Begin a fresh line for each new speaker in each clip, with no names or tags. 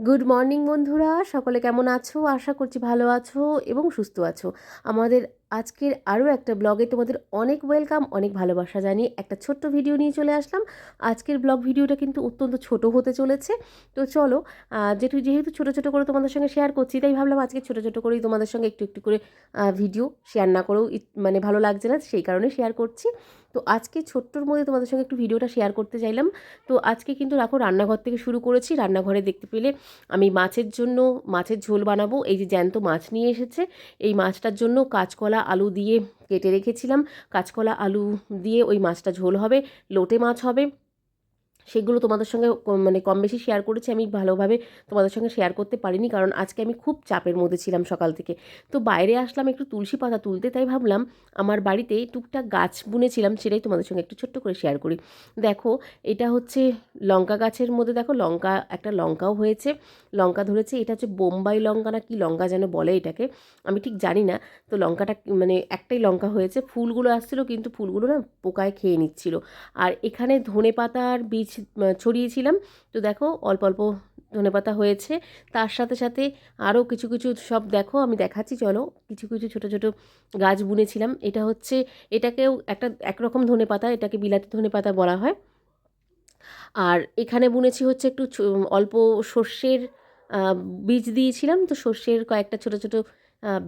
Good morning বন্ধুরা, সকলে কেমন আছো? আশা করছি ভালো আছো এবং সুস্থ আছো। আমাদের আজকের আরও একটা ব্লগে তোমাদের অনেক ওয়েলকাম, অনেক ভালোবাসা জানিয়ে একটা ছোট্ট ভিডিও নিয়ে চলে আসলাম। আজকের ব্লগ ভিডিওটা কিন্তু অত্যন্ত ছোট হতে চলেছে। তো চলো, যেহেতু ছোটো ছোটো করে তোমাদের সঙ্গে শেয়ার করছি, তাই ভাবলাম আজকে ছোটো ছোটো করেই তোমাদের সঙ্গে একটু একটু করে ভিডিও শেয়ার না করেও মানে ভালো লাগছে না, সেই কারণে শেয়ার করছি। তো আজকে ছোট্টর মধ্যে তোমাদের সঙ্গে একটু ভিডিওটা শেয়ার করতে চাইলাম। তো আজকে কিন্তু রাখো রান্নাঘর থেকে শুরু করেছি। রান্নাঘরে দেখতে পেলে আমি মাছের জন্য মাছের ঝোল বানাবো। এই যে জ্যান্ত মাছ নিয়ে এসেছে, এই মাছটার জন্য কাঁচকলা আলু দিয়ে কেটে রেখেছিলাম। কাঁচকলা আলু দিয়ে ওই মাছটা ঝোল হবে, লোটে মাছ হবে। সেগুলো তোমাদের সঙ্গে মানে কম বেশি শেয়ার করেছি। আমি ভালোভাবে তোমাদের সঙ্গে শেয়ার করতে পারিনি, কারণ আজকে আমি খুব চাপের মধ্যে ছিলাম সকাল থেকে। তো বাইরে আসলাম একটু তুলসী পাতা তুলতে, তাই ভাবলাম আমার বাড়িতে টুকটাক গাছ বুনেছিলাম, সেটাই তোমাদের সঙ্গে একটু ছোট্ট করে শেয়ার করি। দেখো, এটা হচ্ছে লঙ্কা গাছের মধ্যে, দেখো লঙ্কা, একটা লঙ্কাও হয়েছে, লঙ্কা ধরেছে। এটা হচ্ছে বোম্বাই লঙ্কা না কি লঙ্কা যেন বলে এটাকে, আমি ঠিক জানি না। তো লঙ্কাটা মানে একটাই লঙ্কা হয়েছে, ফুলগুলো আসছিলো কিন্তু ফুলগুলো না পোকায় খেয়ে নিচ্ছিল। আর এখানে ধনেপাতার বীজ ছড়িয়েছিলাম। তো দেখো অল্প অল্প ধনেপাতা হয়েছে। তার সাথে সাথে আরও কিছু কিছু সব দেখো আমি দেখাচ্ছি, চলো। কিছু কিছু ছোটো ছোটো গাছ বুনেছিলাম। এটা হচ্ছে, এটাকেও একরকম ধনেপাতা, এটাকে বিলাতি ধনেপাতা বলা হয়। আর এখানে বুনেছি হচ্ছে একটু অল্প সর্ষের বীজ দিয়েছিলাম। তো সর্ষের কয়েকটা ছোটো ছোটো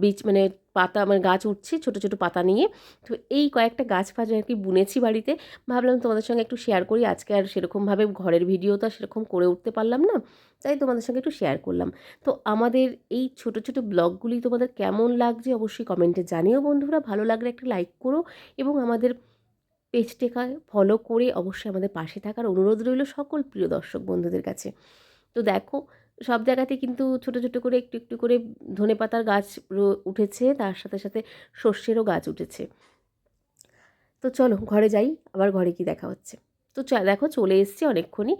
বীজ মানে পাতা, মানে গাছ উঠছে ছোটো ছোটো পাতা নিয়ে। তো এই কয়েকটা গাছ ফাছ আর কি বুনেছি বাড়িতে। ভাবলাম তোমাদের সঙ্গে একটু শেয়ার করি। আজকে আর সেরকমভাবে ঘরের ভিডিও তো সেরকম করে উঠতে পারলাম না, তাই তোমাদের সঙ্গে একটু শেয়ার করলাম। তো আমাদের এই ছোটো ছোটো ব্লগগুলি তোমাদের কেমন লাগছে অবশ্যই কমেন্টে জানিও বন্ধুরা। ভালো লাগলে একটা লাইক করো এবং আমাদের পেজটাকে ফলো করে অবশ্যই আমাদের পাশে থাকার অনুরোধ রইল সকল প্রিয় দর্শক বন্ধুদের কাছে। তো দেখো, সব জায়গাতে কিন্তু ছোটো ছোটো করে একটু একটু করে ধনেপাতার গাছ উঠেছে, তার সাথে সাথে সর্ষেরও গাছ উঠেছে। তো চলো ঘরে যাই, আবার ঘরে কি দেখা হচ্ছে। তো দেখো চলে এসেছি অনেকক্ষণই।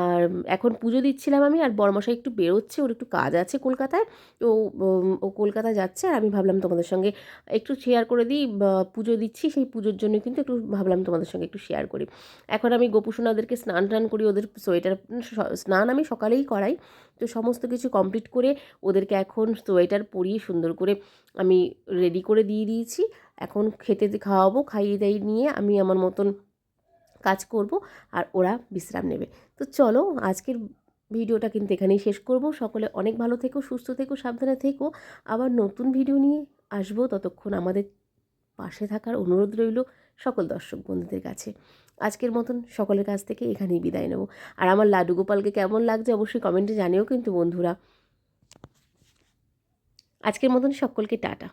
আর এখন পুজো দিচ্ছিলাম আমি, আর বড়মশাই একটু বেরোচ্ছে, ওর একটু কাজ আছে কলকাতায়। তো ও কলকাতায় যাচ্ছে, আর আমি ভাবলাম তোমাদের সঙ্গে একটু শেয়ার করে দিই। পুজো দিচ্ছি, সেই পুজোর জন্য কিন্তু একটু ভাবলাম তোমাদের সঙ্গে একটু শেয়ার করি। এখন আমি গোপুসোনাদেরকে স্নান টান করি, ওদের সোয়েটার স্নান আমি সকালেই করাই। তো সমস্ত কিছু কমপ্লিট করে ওদেরকে এখন সোয়েটার পরিয়ে সুন্দর করে আমি রেডি করে দিয়ে দিয়েছি। এখন খেতে খাওয়াবো, খাইয়ে দাইয়ে নিয়ে আমি আমার মতন কাজ করব, আর ওরা বিশ্রাম নেবে। তো চলো আজকের ভিডিওটা কিন্তু এখানেই শেষ করব। সকলে অনেক ভালো থেকো, সুস্থ থেকো, সাবধানে থেকো। আবার নতুন ভিডিও নিয়ে আসবো, ততক্ষণ আমাদের পাশে থাকার অনুরোধ রইল সকল দর্শক বন্ধুদের কাছে। আজকের মতন সকলের কাছ থেকে এখানেই বিদায় নেব। আর আমার লাড্ডু গোপালকে কেমন লাগছে অবশ্যই কমেন্টে জানিও কিন্তু বন্ধুরা। আজকের মতন সকলকে টাটা।